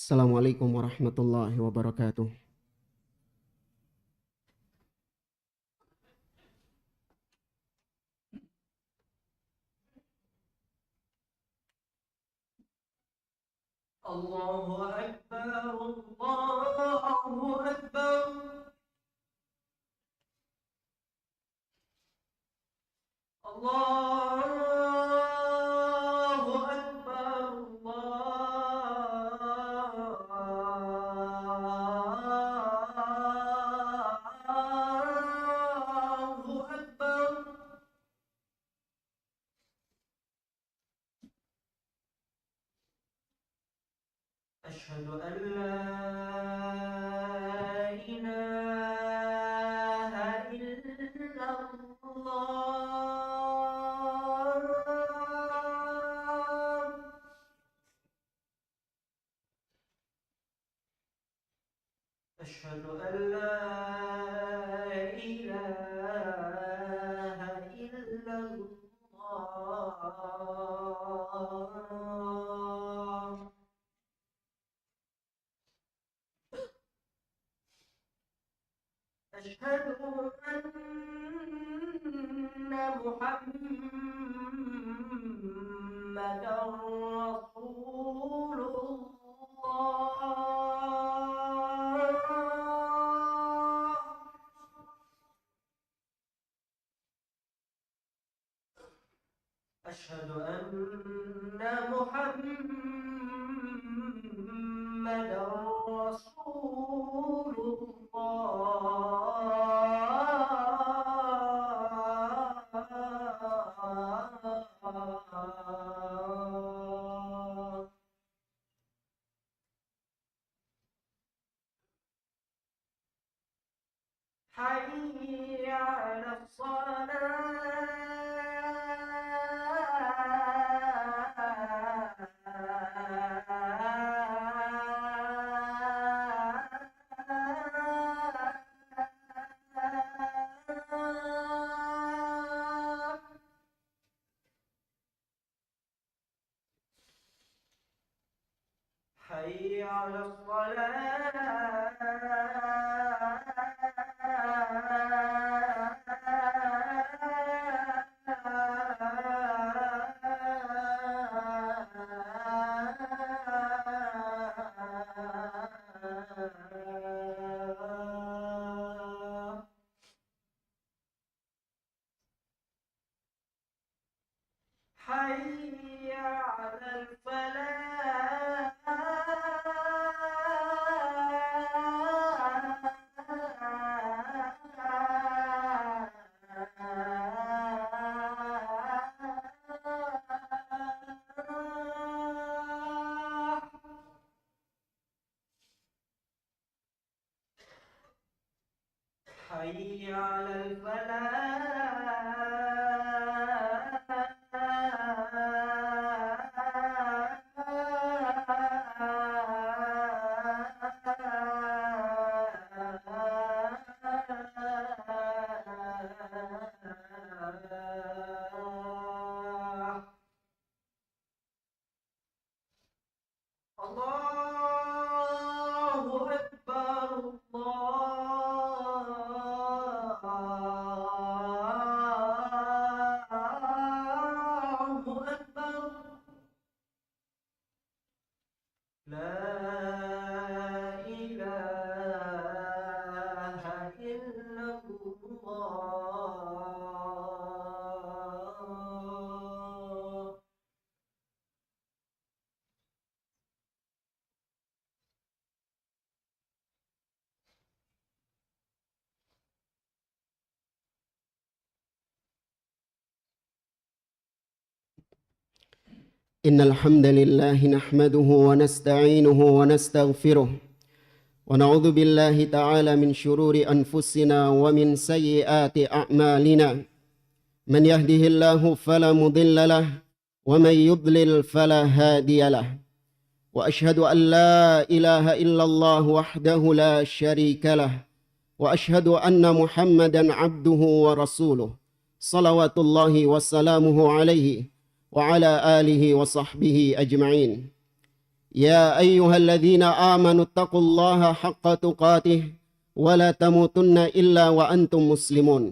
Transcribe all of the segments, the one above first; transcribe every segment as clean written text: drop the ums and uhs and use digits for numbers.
Assalamualaikum warahmatullahi wabarakatuh. Allahu Akbar, Allahu Akbar. Allahu Akbar, Allahu Akbar. أشهد أن لا إله إلا الله. أشهد أن لا إله إلا الله. أشهد أن محمدا رسول الله. أشهد أن محمدا رسول الله. حي على الصلاة. حي على الصلاة. حي على الفلاح. حي على الفلاح. الله أكبر، الله أكبر. لا إله إلا الله. إن الحمد لله نحمده ونستعينه ونستغفره ونعوذ بالله تعالى من شرور أنفسنا ومن سيئات أعمالنا. من يهده الله فلا مضل له ومن يضلل فلا هادي له. وأشهد أن لا إله إلا الله وحده لا شريك له وأشهد أن محمدا عبده ورسوله صلوات الله وسلامه عليه وعلى آله وصحبه أجمعين. يا أيها الذين آمنوا اتقوا الله حق تقاته ولا تموتن إلا وأنتم مسلمون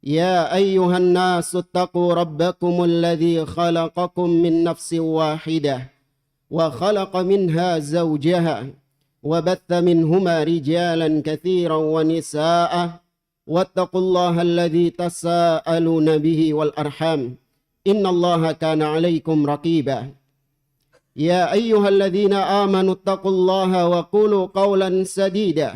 يا أيها الناس اتقوا ربكم الذي خلقكم من نفس واحدة وخلق منها زوجها وبث منهما رجالا كثيرا ونساء واتقوا الله الذي تساءلون به والأرحام إن الله كان عليكم رقيبا يا أيها الذين آمنوا اتقوا الله وقولوا قولا سديدا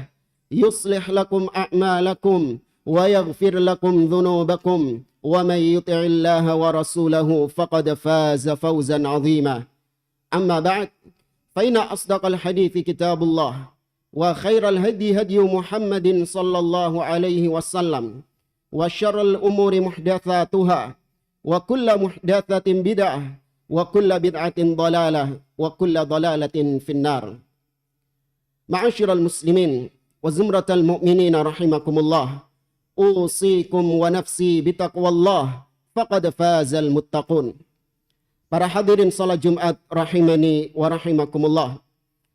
يصلح لكم أعمالكم ويغفر لكم ذنوبكم ومن يطع الله ورسوله فقد فاز فوزا عظيما أما بعد فإن أصدق الحديث كتاب الله وخير الهدي هدي محمد صلى الله عليه وسلم وشر الأمور محدثاتها وكل محدثة بدعة وكل بدعة ضلالة وكل ضلالة في النار معاشر المسلمين وزمرة المؤمنين رحمكم الله أوصيكم ونفسي بتقوى الله فقد فاز المتقون. Para hadirin salat Jumat rahimani wa rahimakumullah.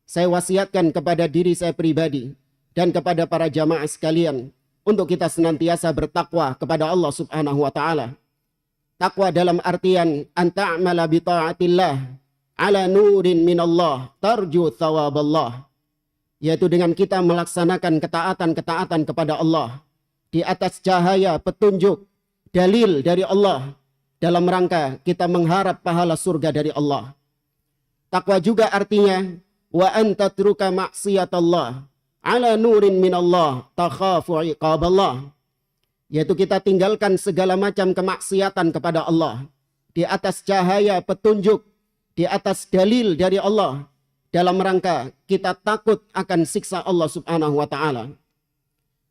Saya wasiatkan kepada diri saya pribadi dan kepada para jamaah sekalian untuk kita senantiasa bertakwa kepada Allah Subhanahu wa taala. Takwa dalam artian anta'amala bi ta'atillah ala nurin minallah tarju thawaballah, yaitu dengan kita melaksanakan ketaatan-ketaatan kepada Allah di atas cahaya petunjuk dalil dari Allah dalam rangka kita mengharap pahala surga dari Allah. Takwa juga artinya wa anta tatruka maksiatallah ala nurin minallah takhafu iqaballah, yaitu kita tinggalkan segala macam kemaksiatan kepada Allah di atas cahaya petunjuk, di atas dalil dari Allah dalam rangka kita takut akan siksa Allah Subhanahu wa taala.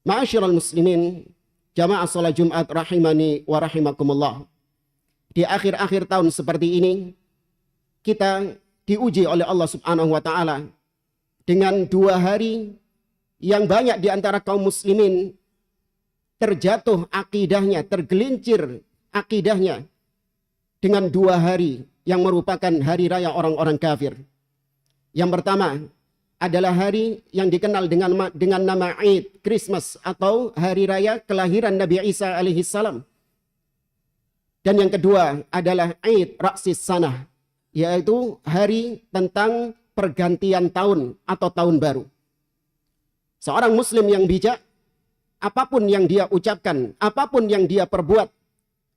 Ma'asyiral muslimin, jamaah salat Jumat rahimani wa rahimakumullah. Di akhir-akhir tahun seperti ini kita diuji oleh Allah Subhanahu wa taala dengan 2 hari yang banyak di antara kaum muslimin terjatuh akidahnya, tergelincir akidahnya dengan 2 hari yang merupakan hari raya orang-orang kafir. Yang pertama adalah hari yang dikenal dengan nama Eid, Christmas atau hari raya kelahiran Nabi Isa alaihi salam. Dan yang kedua adalah Eid Ra'sis Sanah, yaitu hari tentang pergantian tahun atau tahun baru. Seorang muslim yang bijak, apapun yang dia ucapkan, apapun yang dia perbuat,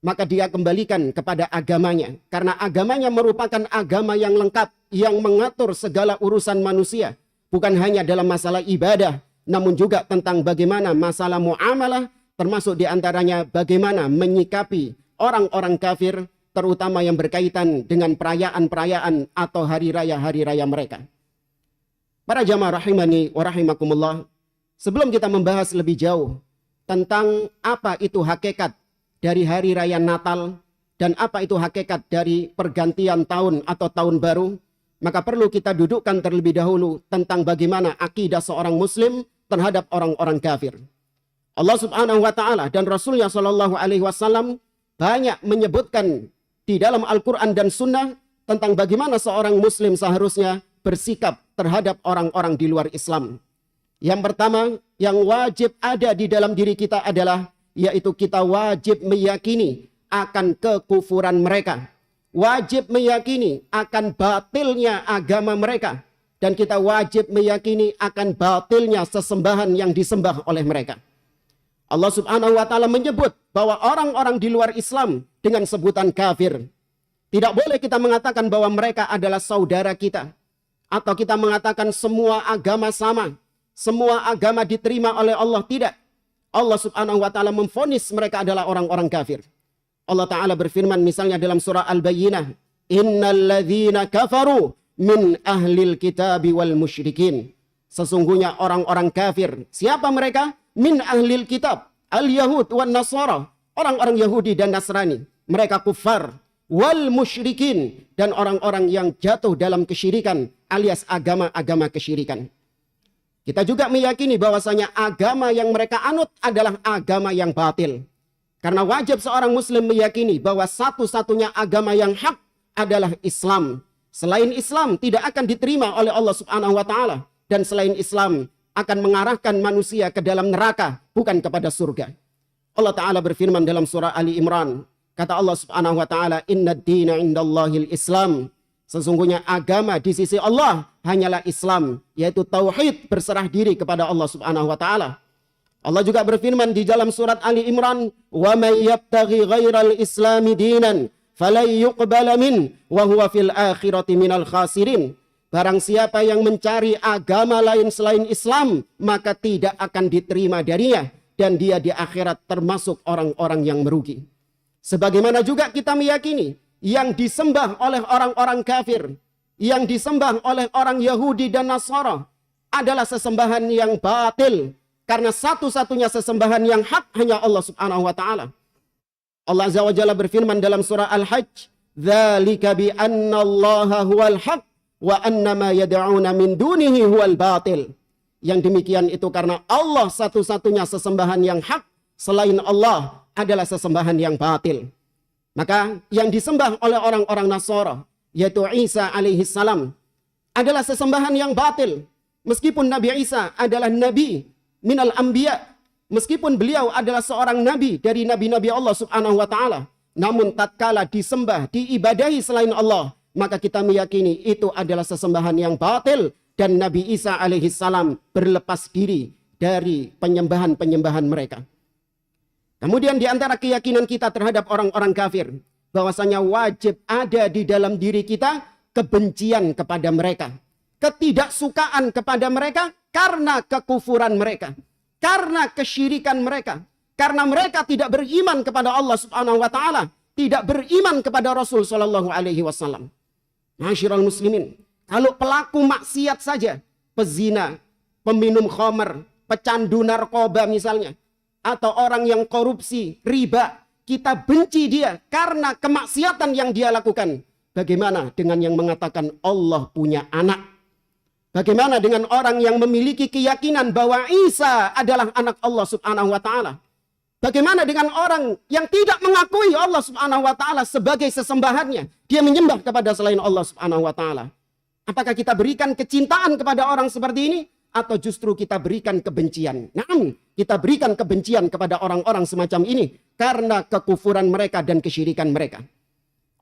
maka dia kembalikan kepada agamanya. Karena agamanya merupakan agama yang lengkap, yang mengatur segala urusan manusia. Bukan hanya dalam masalah ibadah, namun juga tentang bagaimana masalah muamalah, termasuk diantaranya bagaimana menyikapi orang-orang kafir, terutama yang berkaitan dengan perayaan-perayaan atau hari raya mereka. Para jamaah rahimani wa rahimakumullah, sebelum kita membahas lebih jauh tentang apa itu hakikat dari hari raya Natal dan apa itu hakikat dari pergantian tahun atau tahun baru, maka perlu kita dudukkan terlebih dahulu tentang bagaimana akidah seorang muslim terhadap orang-orang kafir. Allah Subhanahu wa taala dan Rasulnya sallallahu alaihi wasallam banyak menyebutkan di dalam Al-Quran dan Sunnah tentang bagaimana seorang muslim seharusnya bersikap terhadap orang-orang di luar Islam. Yang pertama yang wajib ada di dalam diri kita adalah yaitu kita wajib meyakini akan kekufuran mereka. Wajib meyakini akan batilnya agama mereka. Dan kita wajib meyakini akan batilnya sesembahan yang disembah oleh mereka. Allah Subhanahu wa taala menyebut bahwa orang-orang di luar Islam dengan sebutan kafir. Tidak boleh kita mengatakan bahwa mereka adalah saudara kita. Atau kita mengatakan semua agama sama. Semua agama diterima oleh Allah. Tidak. Allah Subhanahu wa taala memvonis mereka adalah orang-orang kafir. Allah Ta'ala berfirman misalnya dalam surah Al-Bayyinah. Innal ladzina kafaru min ahlil kitabi wal musyrikin. Sesungguhnya orang-orang kafir. Siapa mereka? Min ahlil kitab, al-Yahud wan Nasara, orang-orang Yahudi dan Nasrani, mereka kufar, wal musyrikin, dan orang-orang yang jatuh dalam kesyirikan alias agama-agama kesyirikan. Kita juga meyakini bahwasanya agama yang mereka anut adalah agama yang batil. Karena wajib seorang muslim meyakini bahwa satu-satunya agama yang hak adalah Islam. Selain Islam tidak akan diterima oleh Allah Subhanahu wa taala, dan selain Islam akan mengarahkan manusia ke dalam neraka, bukan kepada surga. Allah taala berfirman dalam surah Ali Imran, kata Allah Subhanahu wa taala, "Innad dina 'indallahil Islam." Sesungguhnya agama di sisi Allah hanyalah Islam, yaitu tauhid, berserah diri kepada Allah Subhanahu wa taala. Allah juga berfirman di dalam surat Ali Imran, "Wa may yabtaghi ghairal islami dinan falan yuqbala min wa huwa fil akhirati minal khasirin." Barang siapa yang mencari agama lain selain Islam, maka tidak akan diterima darinya, dan dia di akhirat termasuk orang-orang yang merugi. Sebagaimana juga kita meyakini yang disembah oleh orang-orang kafir, yang disembah oleh orang Yahudi dan Nasara adalah sesembahan yang batil, karena satu-satunya sesembahan yang hak hanya Allah Subhanahu wa taala. Allah Azza wa Jalla berfirman dalam surah Al-Hajj, "Dzalika bi anna Allaha huwal haq wa anna ma yad'una min dunihi huwal batil." Yang demikian itu karena Allah satu-satunya sesembahan yang hak, selain Allah adalah sesembahan yang batil. Maka yang disembah oleh orang-orang Nasara, yaitu Isa alaihi salam, adalah sesembahan yang batil. Meskipun Nabi Isa adalah nabi minal anbiya, meskipun beliau adalah seorang nabi dari nabi-nabi Allah Subhanahu wa taala, namun tatkala disembah, diibadahi selain Allah, maka kita meyakini itu adalah sesembahan yang batil, dan Nabi Isa alaihi salam berlepas diri dari penyembahan-penyembahan mereka. Kemudian di antara keyakinan kita terhadap orang-orang kafir, bahwasanya wajib ada di dalam diri kita kebencian kepada mereka, ketidaksukaan kepada mereka karena kekufuran mereka, karena kesyirikan mereka, karena mereka tidak beriman kepada Allah Subhanahu wa taala, tidak beriman kepada Rasul sallallahu alaihi wasallam. Masyiral muslimin, kalau pelaku maksiat saja, pezina, peminum khamar, pecandu narkoba misalnya, atau orang yang korupsi, riba, kita benci dia karena kemaksiatan yang dia lakukan. Bagaimana dengan yang mengatakan Allah punya anak? Bagaimana dengan orang yang memiliki keyakinan bahwa Isa adalah anak Allah Subhanahu wa taala? Bagaimana dengan orang yang tidak mengakui Allah Subhanahu wa taala sebagai sesembahannya? Dia menyembah kepada selain Allah Subhanahu wa taala. Apakah kita berikan kecintaan kepada orang seperti ini, atau justru kita berikan kebencian? Naam, kita berikan kebencian kepada orang-orang semacam ini karena kekufuran mereka dan kesyirikan mereka.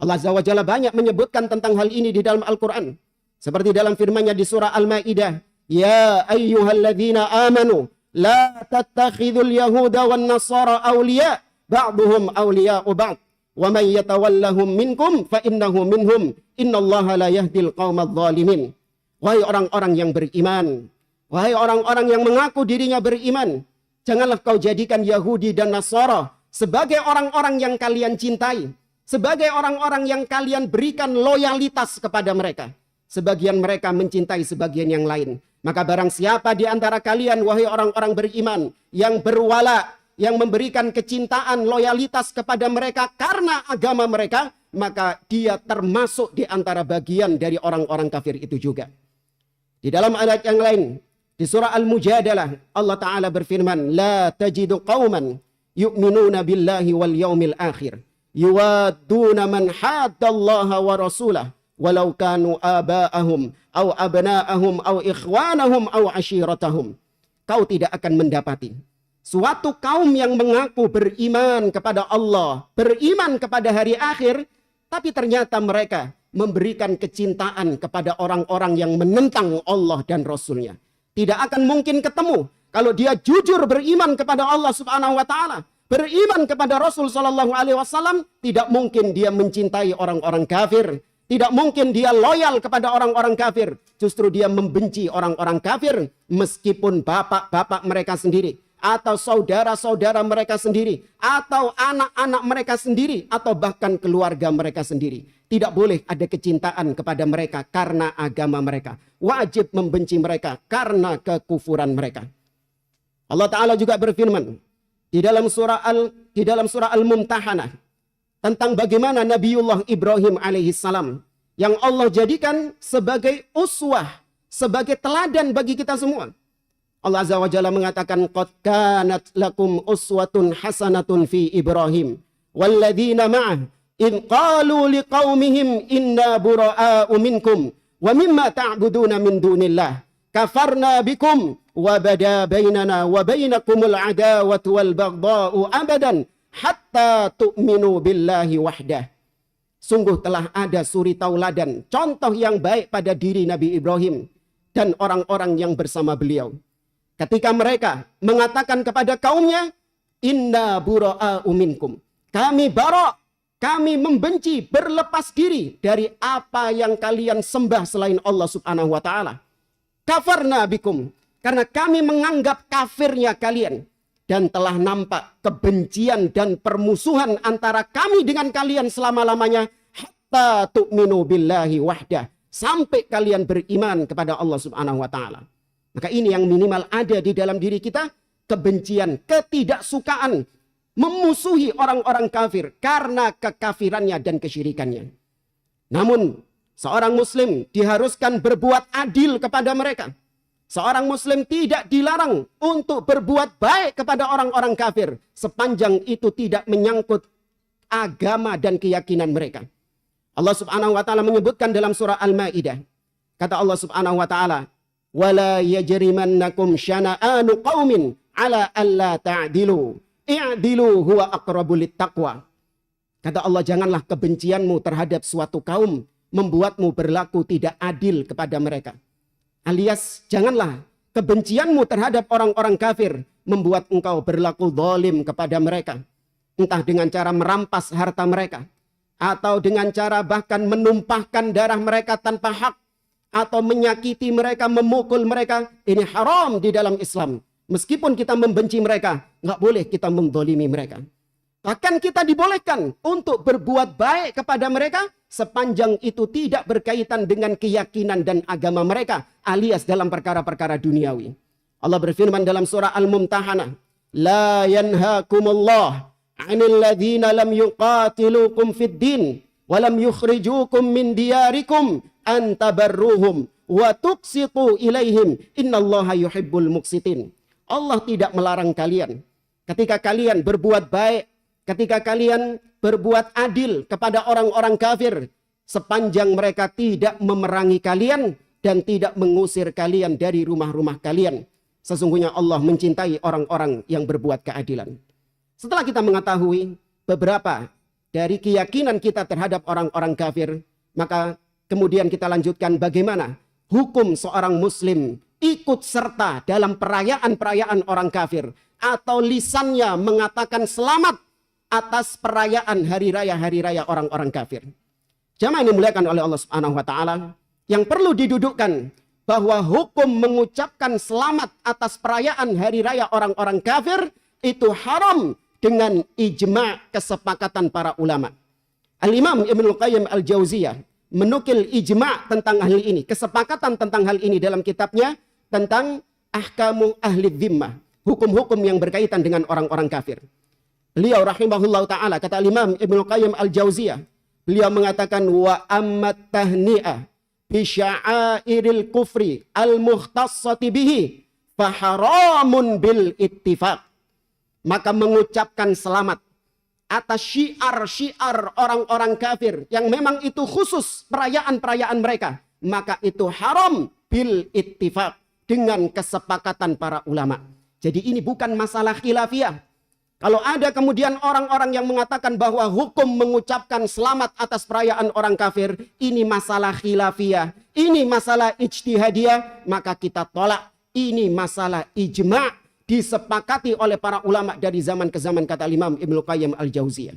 Allah Azza wa Jalla banyak menyebutkan tentang hal ini di dalam Al-Quran. Seperti dalam firman-Nya di surah Al-Maidah, "Ya ayyuhalladzina amanu la tattakhidul yahuda wan nasara awliya ba'duhum awliya'u ba'd wa man yatawallahum minkum fa innahu minhum innallaha la yahdil qaumadz zalimin." Wahai orang-orang yang beriman, wahai orang-orang yang mengaku dirinya beriman, janganlah kau jadikan Yahudi dan Nasara sebagai orang-orang yang kalian cintai, sebagai orang-orang yang kalian berikan loyalitas kepada mereka. Sebagian mereka mencintai sebagian yang lain. Maka barang siapa di antara kalian, wahai orang-orang beriman, yang berwala, yang memberikan kecintaan, loyalitas kepada mereka karena agama mereka, maka dia termasuk di antara bagian dari orang-orang kafir itu juga. Di dalam ayat yang lain, di surah Al-Mujadalah, Allah Ta'ala berfirman, "La tajidu qawman yu'minuna billahi wal yawmil akhir, yuwadduna man haddallaha wa rasulah, walau kanu aba'ahum, au abna'ahum, au ikhwanahum, au ashiratahum." Kau tidak akan mendapati suatu kaum yang mengaku beriman kepada Allah, beriman kepada hari akhir, tapi ternyata mereka memberikan kecintaan kepada orang-orang yang menentang Allah dan Rasulnya. Tidak akan mungkin ketemu kalau dia jujur beriman kepada Allah Subhanahu wa taala, beriman kepada Rasul sallallahu alaihi wasallam, tidak mungkin dia mencintai orang-orang kafir. Tidak mungkin dia loyal kepada orang-orang kafir. Justru dia membenci orang-orang kafir meskipun bapak-bapak mereka sendiri, atau saudara-saudara mereka sendiri, atau anak-anak mereka sendiri, atau bahkan keluarga mereka sendiri. Tidak boleh ada kecintaan kepada mereka karena agama mereka. Wajib membenci mereka karena kekufuran mereka. Allah Ta'ala juga berfirman di dalam surah Al-Mumtahanah tentang bagaimana Nabiullah Ibrahim alaihissalam yang Allah jadikan sebagai uswah, sebagai teladan bagi kita semua. Allah Azza wa Jalla mengatakan, "Qad kanat lakum uswatun hasanatun fi Ibrahim walladzina ma'ah in qalu liqaumihim inna bura'a'u minkum wa mimma ta'buduna min dunillah kafarna bikum wa bada bainana wa bainakumul adawatu wal baghdha'u abadan hatta tu'minu billahi wahdah. Sungguh telah ada suri tauladan, contoh yang baik pada diri Nabi Ibrahim dan orang-orang yang bersama beliau. Ketika mereka mengatakan kepada kaumnya, inna bura'a'u minkum. Kami barok, kami membenci, berlepas diri dari apa yang kalian sembah selain Allah Subhanahu wa taala. Kafarna bikum, karena kami menganggap kafirnya kalian. Dan telah nampak kebencian dan permusuhan antara kami dengan kalian selama-lamanya. Hatta tu'minu billahi wahdah. Sampai kalian beriman kepada Allah Subhanahu wa ta'ala. Maka ini yang minimal ada di dalam diri kita. Kebencian, ketidaksukaan. Memusuhi orang-orang kafir karena kekafirannya dan kesyirikannya. Namun seorang muslim diharuskan berbuat adil kepada mereka. Seorang muslim tidak dilarang untuk berbuat baik kepada orang-orang kafir sepanjang itu tidak menyangkut agama dan keyakinan mereka. Allah Subhanahu wa taala menyebutkan dalam surah Al-Maidah. Kata Allah Subhanahu wa taala, "Wala yajrimannakum syana'anu qaumin ala alla ta'dilu. I'dilu huwa aqrabu littaqwa." Kata Allah, janganlah kebencianmu terhadap suatu kaum membuatmu berlaku tidak adil kepada mereka. Alias janganlah kebencianmu terhadap orang-orang kafir membuat engkau berlaku zalim kepada mereka. Entah dengan cara merampas harta mereka. Atau dengan cara bahkan menumpahkan darah mereka tanpa hak. Atau menyakiti mereka, memukul mereka. Ini haram di dalam Islam. Meskipun kita membenci mereka, nggak boleh kita menzalimi mereka. Bahkan kita dibolehkan untuk berbuat baik kepada mereka sepanjang itu tidak berkaitan dengan keyakinan dan agama mereka alias dalam perkara-perkara duniawi. Allah berfirman dalam surah Al-Mumtahanah, "La yanhaakumullah 'anil ladzina lam yuqatilukum fid din wa lam yukhrijukum min diyarikum an tabarruhum wa tuqsitu ilaihim innallaha yuhibbul muqsitin." Allah tidak melarang kalian ketika kalian berbuat baik, ketika kalian berbuat adil kepada orang-orang kafir, sepanjang mereka tidak memerangi kalian dan tidak mengusir kalian dari rumah-rumah kalian. Sesungguhnya Allah mencintai orang-orang yang berbuat keadilan. Setelah kita mengetahui beberapa dari keyakinan kita terhadap orang-orang kafir, maka kemudian kita lanjutkan bagaimana hukum seorang muslim ikut serta dalam perayaan-perayaan orang kafir atau lisannya mengatakan selamat atas perayaan hari raya orang-orang kafir. Jamaah yang dimuliakan oleh Allah Subhanahu wa taala, yang perlu didudukkan bahwa hukum mengucapkan selamat atas perayaan hari raya orang-orang kafir itu haram dengan ijma' kesepakatan para ulama. Al-Imam Ibnu Qayyim Al-Jauziyah menukil ijma' tentang hal ini, kesepakatan tentang hal ini dalam kitabnya tentang Ahkamu Ahli Dhimmah, hukum-hukum yang berkaitan dengan orang-orang kafir. Beliau rahimahullah ta'ala, kata Imam Ibnu Qayyim Al-Jauziyah, beliau mengatakan wa ammat tahni'ah bi sya'airil kufri al-mukhtassati bihi faharamun bil ittifaq. Maka mengucapkan selamat atas syiar-syiar orang-orang kafir yang memang itu khusus perayaan-perayaan mereka, maka itu haram bil ittifaq, dengan kesepakatan para ulama. Jadi ini bukan masalah khilafiyah. Kalau ada kemudian orang-orang yang mengatakan bahwa hukum mengucapkan selamat atas perayaan orang kafir, ini masalah khilafiyah, ini masalah ijtihadiyah, maka kita tolak. Ini masalah ijma' disepakati oleh para ulama dari zaman ke zaman, kata Imam Ibnu Qayyim Al-Jauziyah.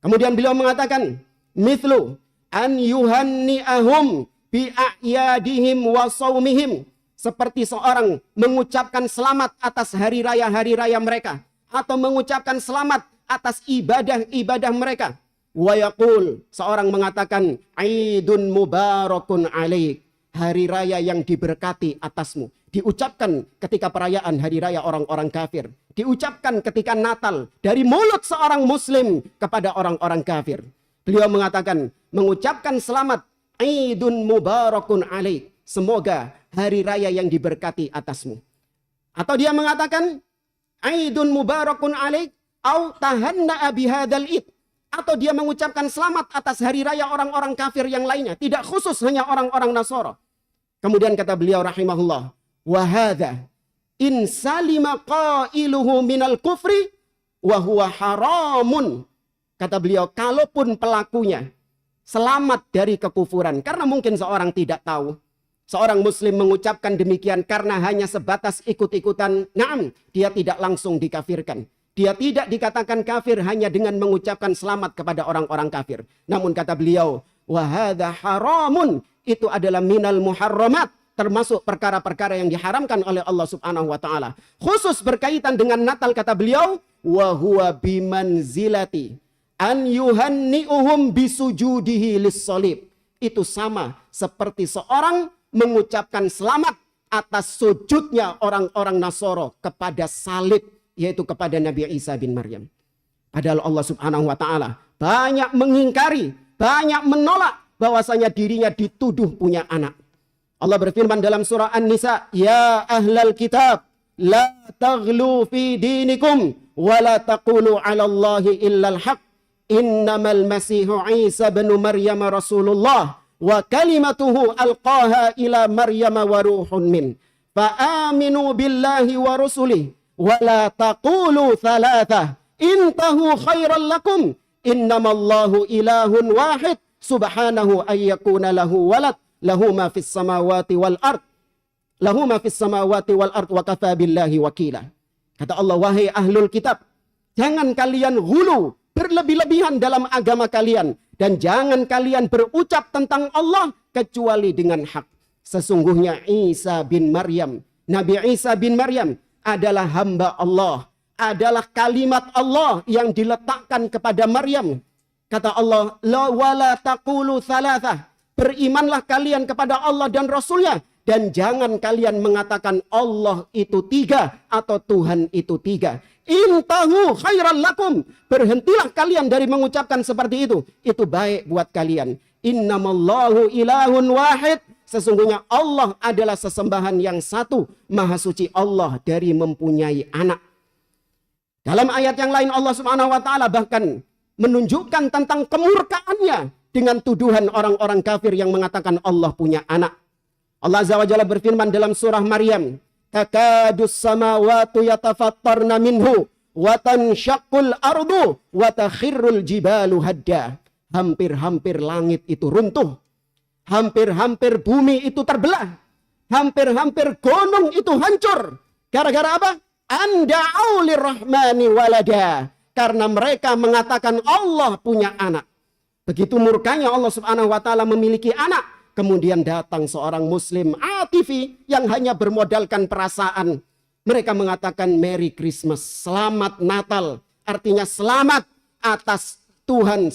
Kemudian beliau mengatakan, mithlu an yuhanni'ahum bi a'yadihim wa saumihim, seperti seorang mengucapkan selamat atas hari raya mereka, atau mengucapkan selamat atas ibadah-ibadah mereka. Wa yaqul, seorang mengatakan, Aidun mubarakun alaik, hari raya yang diberkati atasmu. Diucapkan ketika perayaan hari raya orang-orang kafir. Diucapkan ketika Natal dari mulut seorang muslim kepada orang-orang kafir. Beliau mengatakan, mengucapkan selamat, Aidun mubarakun alaik, semoga hari raya yang diberkati atasmu. Atau dia mengatakan, Aidun mubarakun alaik au tahanna'a bihadzal id, atau dia mengucapkan selamat atas hari raya orang-orang kafir yang lainnya, tidak khusus hanya orang-orang Nasara. Kemudian kata beliau rahimahullah, wa hadza in salima qailuhu minal kufri wa huwa haramun. Kata beliau, kalaupun pelakunya selamat dari kekufuran, karena mungkin seorang tidak tahu, seorang muslim mengucapkan demikian karena hanya sebatas ikut-ikutan, naam, dia tidak langsung dikafirkan. Dia tidak dikatakan kafir hanya dengan mengucapkan selamat kepada orang-orang kafir. Namun kata beliau, wa hadza haramun, itu adalah minal muharramat, termasuk perkara-perkara yang diharamkan oleh Allah Subhanahu wa taala. Khusus berkaitan dengan Natal kata beliau, wa huwa bimanzilati an yuhanni'uhum bisujudihi lis-salib. Itu sama seperti seorang mengucapkan selamat atas sujudnya orang-orang Nasara kepada salib, yaitu kepada Nabi Isa bin Maryam. Padahal Allah Subhanahu wa taala banyak mengingkari, banyak menolak bahwasanya dirinya dituduh punya anak. Allah berfirman dalam surah An-Nisa, ya ahlal kitab la taghlu fi dinikum wa la taqulu 'ala Allahi illal haq. Innamal masihu Isa bin Maryam rasulullah wa kalimatuhu alqaha ila Maryam wa ruhun min. Fa aminu billahi wa rusulihi wa la taqulu thalathah intahu khairan lakum innamallahu ilahun wahid subhanahu ayyakuna lahu walad lahu ma fis samawati wal ard wa kafa billahi wakila. Kata Allah, wahai ahlul kitab, jangan kalian ghulu, berlebih-lebihan dalam agama kalian, dan jangan kalian berucap tentang Allah kecuali dengan hak. Sesungguhnya Isa bin Maryam, Nabi Isa bin Maryam adalah hamba Allah, adalah kalimat Allah yang diletakkan kepada Maryam. Kata Allah, la wala taqulu thalathah, berimanlah kalian kepada Allah dan Rasulnya, dan jangan kalian mengatakan Allah itu tiga atau Tuhan itu tiga. Intahu khairan lakum, berhentilah kalian dari mengucapkan seperti itu baik buat kalian. Innamallahu ilahun wahid, sesungguhnya Allah adalah sesembahan yang satu, maha suci Allah dari mempunyai anak. Dalam ayat yang lain Allah Subhanahu wa taala bahkan menunjukkan tentang kemurkaannya dengan tuduhan orang-orang kafir yang mengatakan Allah punya anak. Allah Azza wa Jalla berfirman dalam surah Maryam, takadus samawati yatafattarna minhu wa tanshaqqul ardu wa takhirrul jibalu hadda. Hampir-hampir langit itu runtuh, hampir-hampir bumi itu terbelah, hampir-hampir gunung itu hancur. Gara-gara apa? Anda'u lirrahmani walada, karena mereka mengatakan Allah punya anak. Begitu murkanya Allah Subhanahu wa taala memiliki anak. Kemudian datang seorang muslim atifi yang hanya bermodalkan perasaan. Mereka mengatakan Merry Christmas, selamat Natal. Artinya selamat atas Tuhan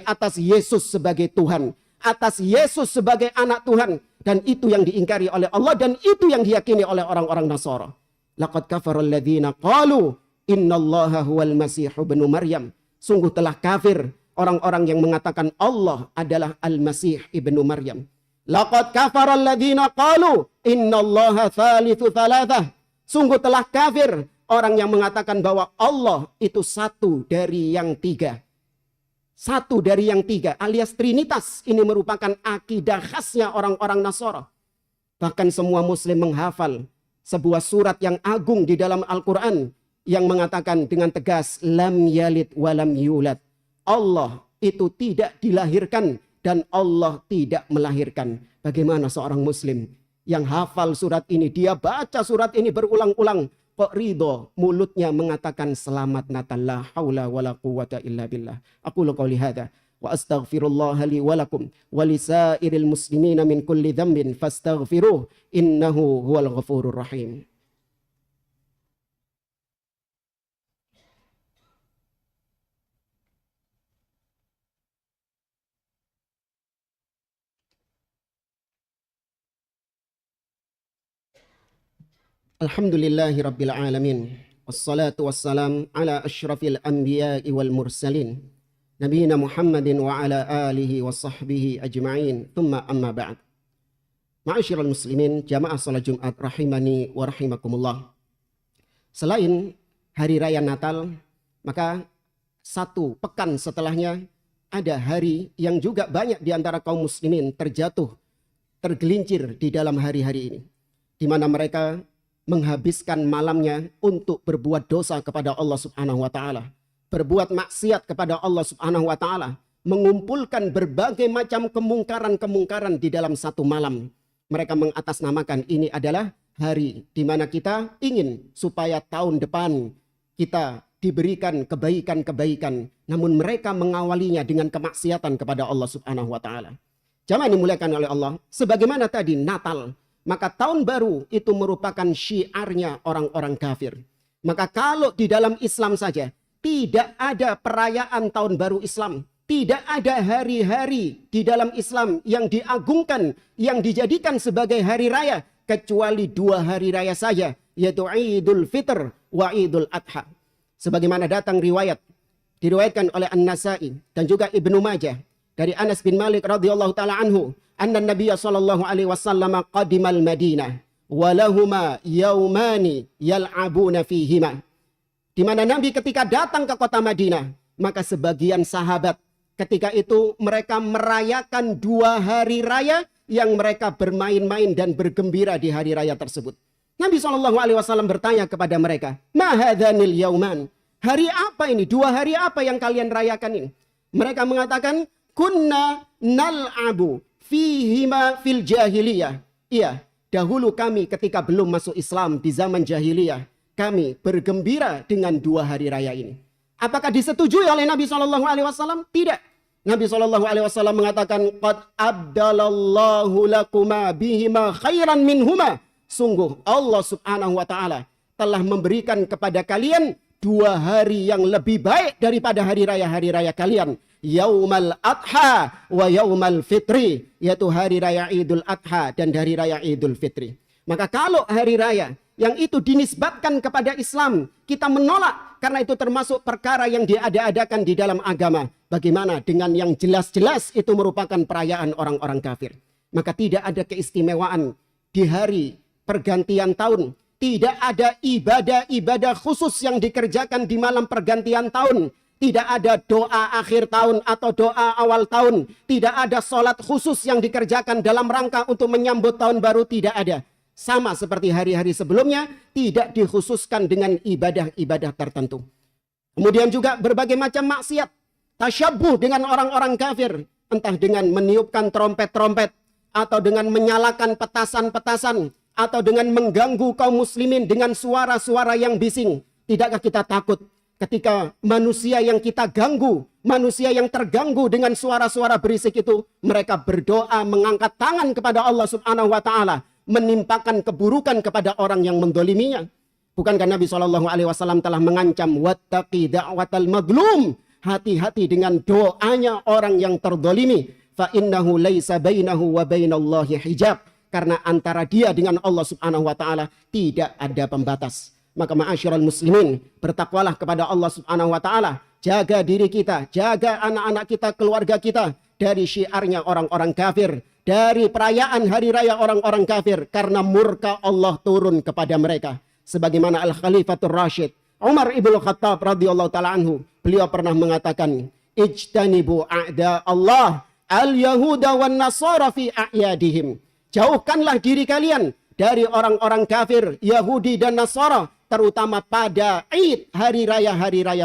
atas Yesus sebagai Tuhan. Atas Yesus sebagai anak Tuhan. Dan itu yang diingkari oleh Allah dan itu yang diyakini oleh orang-orang Nasara. Laqad kafaral ladzina qalu innallaha huwal masihu ibnu Maryam. Sungguh telah kafir orang-orang yang mengatakan Allah adalah Al-Masih ibnu Maryam. Laqad kafaral ladzina qalu innallaha thalithu thalathah. Sungguh telah kafir orang yang mengatakan bahwa Allah itu satu dari yang tiga. Satu dari yang tiga alias Trinitas. Ini merupakan akidah khasnya orang-orang Nasara. Bahkan semua muslim menghafal sebuah surat yang agung di dalam Al-Quran yang mengatakan dengan tegas, lam yalid walam yulad. Allah itu tidak dilahirkan dan Allah tidak melahirkan. Bagaimana seorang muslim yang hafal surat ini, dia baca surat ini berulang-ulang, kok ridho mulutnya mengatakan selamat Natal, la haula wala quwata illa billah. Aqulu qouli hadza wa astaghfirullah li wa lakum wa lisairil muslimina min kulli dhanbin fastaghfiruh innahu huwal ghafurur rahim. Alhamdulillahi rabbil alamin. Wassalatu wassalam ala asyrafil anbiya'i wal mursalin. Nabiyina Muhammadin wa ala alihi wa sahbihi ajma'in. Thumma amma ba'd. Ma'asyiral muslimin, jamaah salat Jumat rahimani wa rahimakumullah. Selain hari raya Natal, maka satu pekan setelahnya ada hari yang juga banyak di antara kaum muslimin tergelincir di dalam hari-hari ini, di mana mereka menghabiskan malamnya untuk berbuat dosa kepada Allah Subhanahu wa taala, berbuat maksiat kepada Allah Subhanahu wa taala, mengumpulkan berbagai macam kemungkaran-kemungkaran di dalam satu malam. Mereka mengatasnamakan ini adalah hari di mana kita ingin supaya tahun depan kita diberikan kebaikan-kebaikan, namun mereka mengawalinya dengan kemaksiatan kepada Allah Subhanahu wa taala. Jamaah dimuliakan oleh Allah, sebagaimana tadi Natal, maka tahun baru itu merupakan syiarnya orang-orang kafir. Maka kalau di dalam Islam saja tidak ada perayaan tahun baru Islam, tidak ada hari-hari di dalam Islam yang diagungkan, yang dijadikan sebagai hari raya, kecuali 2 hari raya saja, yaitu Idul Fitr wa Idul Adha. Sebagaimana datang diriwayatkan oleh An-Nasai dan juga Ibnu Majah dari Anas bin Malik radhiyallahu taala anhu, anna Nabiy sallallahu alaihi wasallam qadimal Madinah wa lahuma yaumani yal'abuna fihima. Di mana Nabi ketika datang ke kota Madinah, maka sebagian sahabat ketika itu mereka merayakan 2 hari raya yang mereka bermain-main dan bergembira di hari raya tersebut. Nabi SAW bertanya kepada mereka, "Ma hadzanil yauman?" Hari apa ini? 2 hari apa yang kalian rayakan ini? Mereka mengatakan, "Kunna nal'abu fihima fil jahiliyah." Iya, dahulu kami ketika belum masuk Islam di zaman jahiliyah, kami bergembira dengan 2 hari raya ini. Apakah disetujui oleh Nabi SAW? Tidak. Nabi SAW mengatakan, "Qad abdalallahu lakuma bihima khairan minhuma." Sungguh Allah Subhanahu wa taala telah memberikan kepada kalian 2 hari yang lebih baik daripada hari raya kalian. Yaumal Adha wa Yaumal Fitri, yaitu hari raya Idul Adha dan hari raya Idul Fitri. Maka kalau hari raya yang itu dinisbatkan kepada Islam, kita menolak karena itu termasuk perkara yang diada-adakan di dalam agama. Bagaimana dengan yang jelas-jelas itu merupakan perayaan orang-orang kafir? Maka tidak ada keistimewaan di hari pergantian tahun. Tidak ada ibadah-ibadah khusus yang dikerjakan di malam pergantian tahun. Tidak ada doa akhir tahun atau doa awal tahun. Tidak ada sholat khusus yang dikerjakan dalam rangka untuk menyambut tahun baru. Tidak ada. Sama seperti hari-hari sebelumnya, tidak dikhususkan dengan ibadah-ibadah tertentu. Kemudian juga berbagai macam maksiat. Tasyabuh dengan orang-orang kafir. Entah dengan meniupkan trompet-trompet, atau dengan menyalakan petasan-petasan, atau dengan mengganggu kaum muslimin dengan suara-suara yang bising. Tidakkah kita takut ketika manusia yang kita ganggu, manusia yang terganggu dengan suara-suara berisik itu, mereka berdoa mengangkat tangan kepada Allah Subhanahu wa taala, menimpakan keburukan kepada orang yang mendoliminya? Bukankah Nabi SAW telah mengancam, wattaqi da'watal madlum, hati-hati dengan doanya orang yang terdolimi, fa innahu laisa bainahu wa bainallahi hijab, karena antara dia dengan Allah Subhanahu wa taala tidak ada pembatas. Maka ma'asyiral muslimin, bertakwalah kepada Allah Subhanahu wa taala, jaga diri kita, jaga anak-anak kita, keluarga kita dari syiarnya orang-orang kafir, dari perayaan hari raya orang-orang kafir, karena murka Allah turun kepada mereka. Sebagaimana Al-Khalifatul Rashid Umar ibn Khattab radhiyallahu taala anhu, beliau pernah mengatakan, ijtanibu a'da Allah al-yahuda wan nasara fi a'yadihim. Jauhkanlah diri kalian dari orang-orang kafir, Yahudi dan Nasara, terutama pada Id, hari raya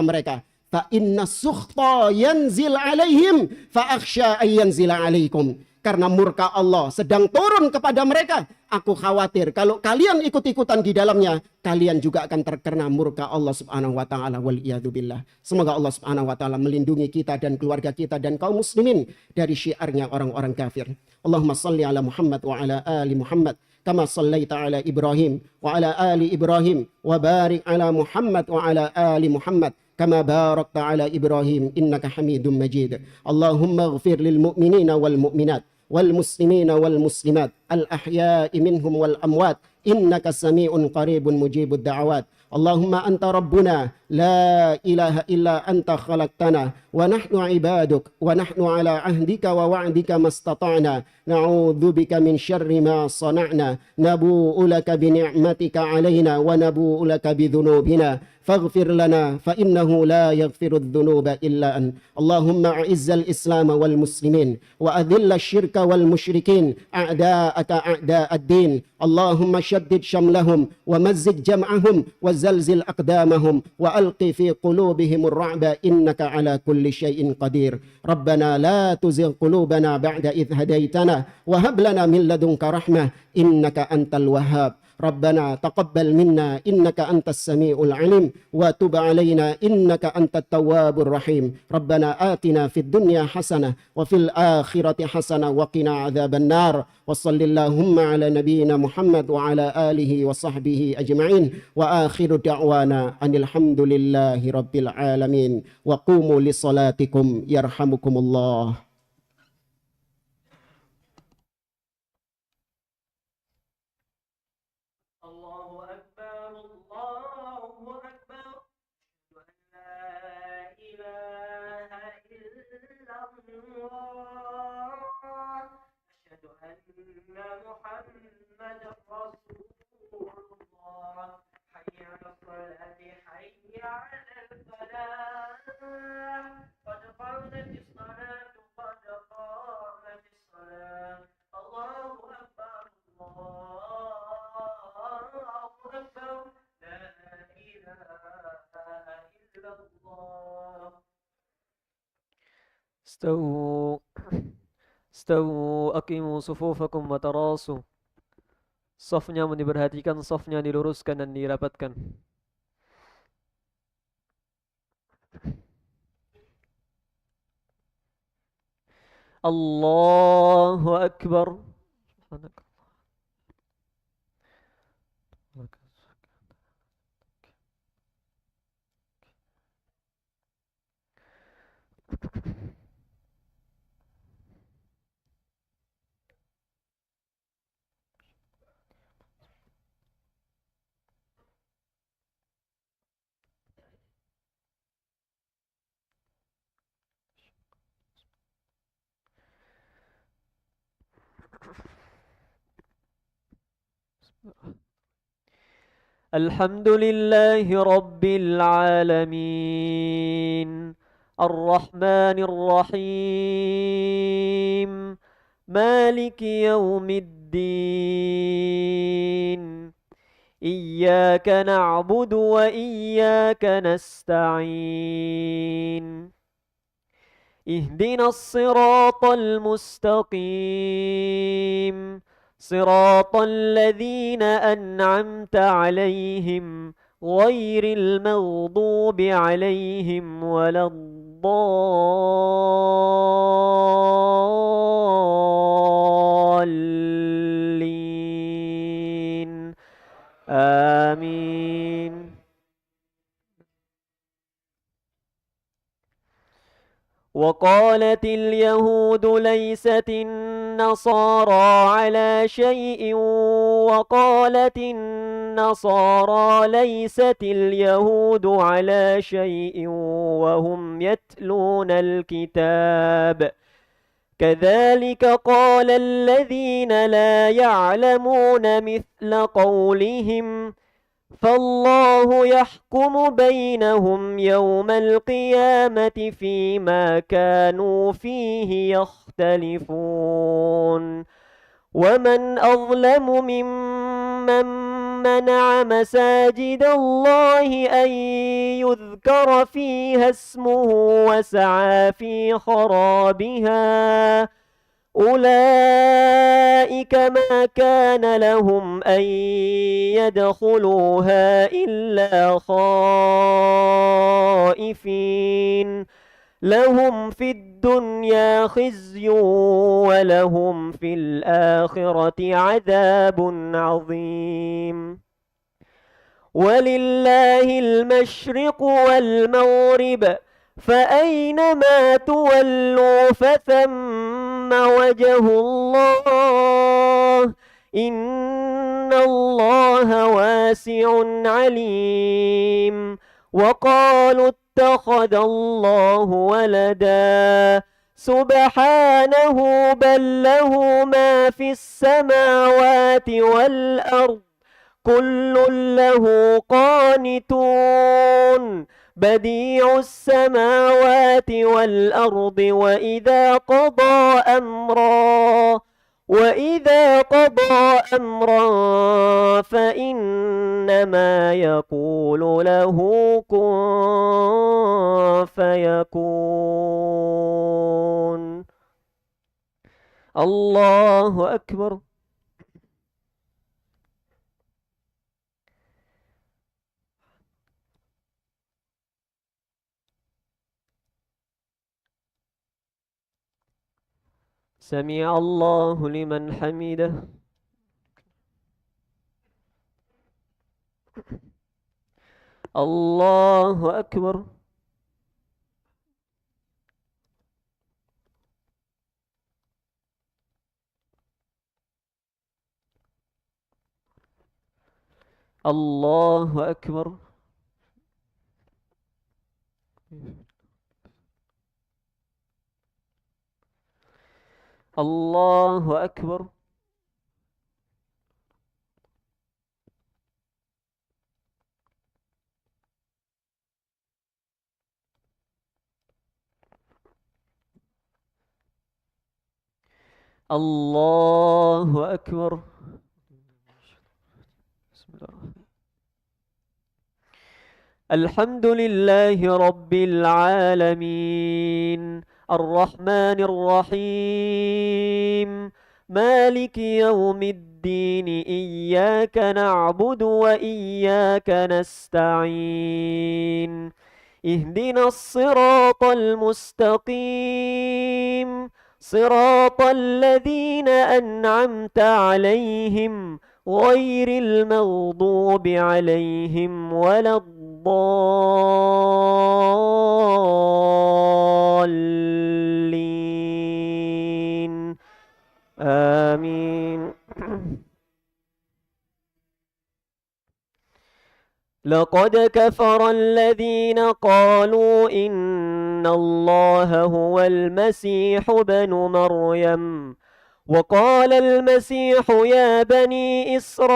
mereka. Fa inna sukhta yanzil alaihim fa akhsha ay yanzila alaikum. Karena murka Allah sedang turun kepada mereka, aku khawatir kalau kalian ikut-ikutan di dalamnya, kalian juga akan terkena murka Allah Subhanahu wa taala, wal iyadu billah. Semoga Allah Subhanahu wa taala melindungi kita dan keluarga kita dan kaum muslimin dari syiarnya orang-orang kafir. Allahumma salli ala Muhammad wa ala ali Muhammad kama sallaita ala Ibrahim wa ala ali Ibrahim wa barik ala Muhammad wa ala ali Muhammad kama barakta ala Ibrahim innaka Hamidum Majid. Allahumma ighfir lil mu'minina wal mu'minat wal muslimina wal muslimat al ahya'i minhum wal amwat innaka sami'un qaribun mujibud da'awat. Allahumma anta rabbuna لا إله إلا أنت خلقتنا ونحن عبادك ونحن على عهدك ووعدك ما استطعنا نعوذ بك من شر ما صنعنا نبوء لك بنعمتك علينا ونبوء لك بذنوبنا فاغفر لنا فإنه لا يغفر الذنوب إلا أنت. اللهم أعز الإسلام والمسلمين وأذل الشرك والمشركين أعداءك أعداء الدين. اللهم شدد شملهم ومزق جمعهم وزلزل أقدامهم وألق في قلوبهم الرعب إنك على كل شيء قدير. ربنا لا تزغ قلوبنا بعد إذ هديتنا وهب لنا من لدنك رحمة إنك أنت الوهاب. ربنا تقبل منا إنك أنت السميع العليم وتب علينا إنك أنت التواب الرحيم. ربنا آتنا في الدنيا حسنة وفي الآخرة حسنة وقنا عذاب النار. وصل اللهم على نبينا محمد وعلى آله وصحبه أجمعين وآخر دعوانا أن الحمد لله رب العالمين وقوموا لصلاتكم يرحمكم الله. محمد رسول الله حي على الصلاة حي على الفلاح قد قامت الصلاة قد قامت الصلاة الله أكبر الله أكبر لا إله إلا الله. Stawu aqimu sufufakum wa tarasu. Safnya diperhatikan, safnya diluruskan dan dirapatkan. Allahu Akbar. الحمد لله رب العالمين الرحمن الرحيم مالك يوم الدين إياك نعبد وإياك نستعين اهدنا الصراط المستقيم صراط الذين أنعمت عليهم غير المغضوب عليهم ولا الضالين آمين. وقالت اليهود ليست النصارى على شيء وقالت النصارى ليست اليهود على شيء وهم يتلون الكتاب كذلك قال الذين لا يعلمون مثل قولهم فالله يحكم بينهم يوم القيامة فيما كانوا فيه يختلفون ومن أظلم ممن منع مساجد الله أن يذكر فيها اسمه وسعى في خرابها أولئك ما كان لهم أن يدخلوها إلا خائفين لهم في الدنيا خزي ولهم في الآخرة عذاب عظيم ولله المشرق والمغرب فأينما تولوا فثم وجه الله إن الله واسع عليم وقالوا اتخذ الله ولدا سبحانه بل له ما في السماوات والأرض كل له قانتون بديع السماوات والأرض وإذا قضى أمرا فإنما يقول له كن فيكون. الله أكبر. سمع الله لمن حمده. الله أكبر. الله أكبر. الله أكبر. الله أكبر. بسم الله. الحمد لله رب العالمين الرحمن الرحيم مالك يوم الدين إياك نعبد وإياك نستعين اهدنا الصراط المستقيم صراط الذين أنعمت عليهم غير المغضوب عليهم ولا الضالين آمين. لقد كفر الذين قالوا إن الله هو المسيح ابن مريم وقال المسيح يا بني إسرائيل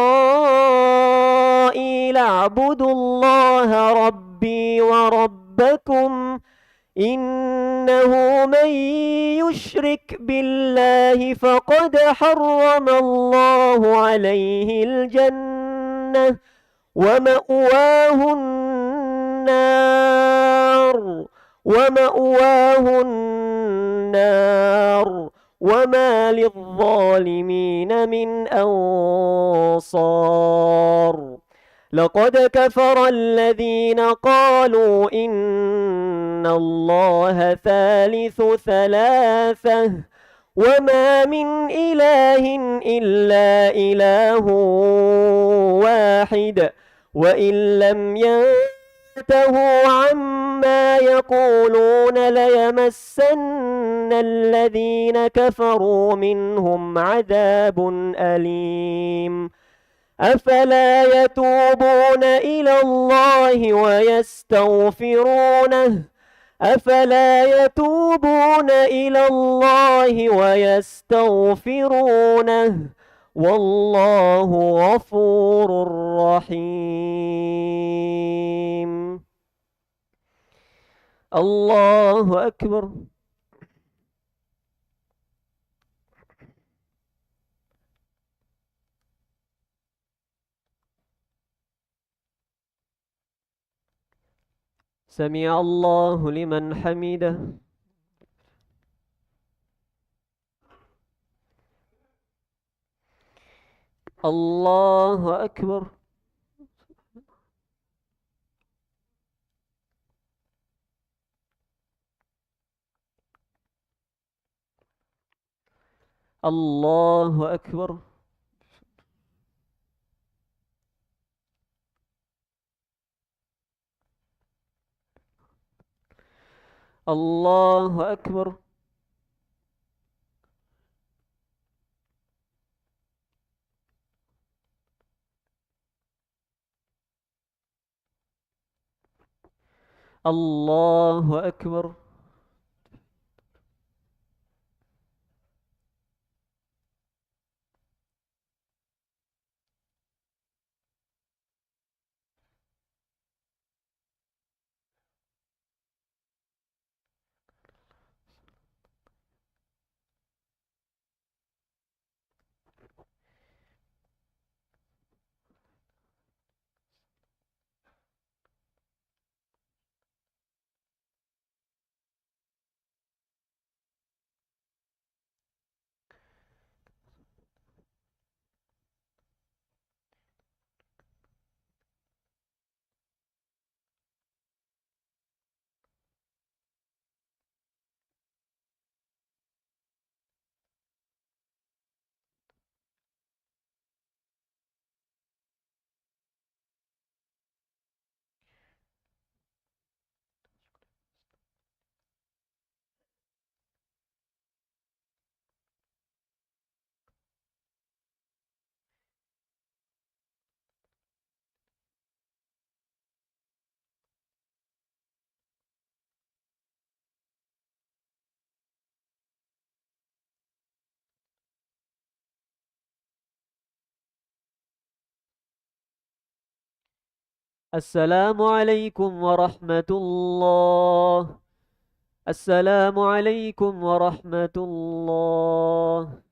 اعبدوا الله ربي وربكم إنه من يشرك بالله فقد حرم الله عليه الجنة ومأواه النار وما للظالمين من أنصار. لقد كفر الذين قالوا إن الله ثالث ثلاثة وما من إله إلا إله واحد وإن لم ينتهوا عما يقولون ليمسن الذين كفروا منهم عذاب أليم. أفلا يتوبون إلى الله ويستغفرونه والله غفور رحيم. الله أكبر. سمع الله لمن حمده. الله أكبر. الله أكبر. الله أكبر. الله أكبر. السلام عليكم ورحمة الله. السلام عليكم ورحمة الله.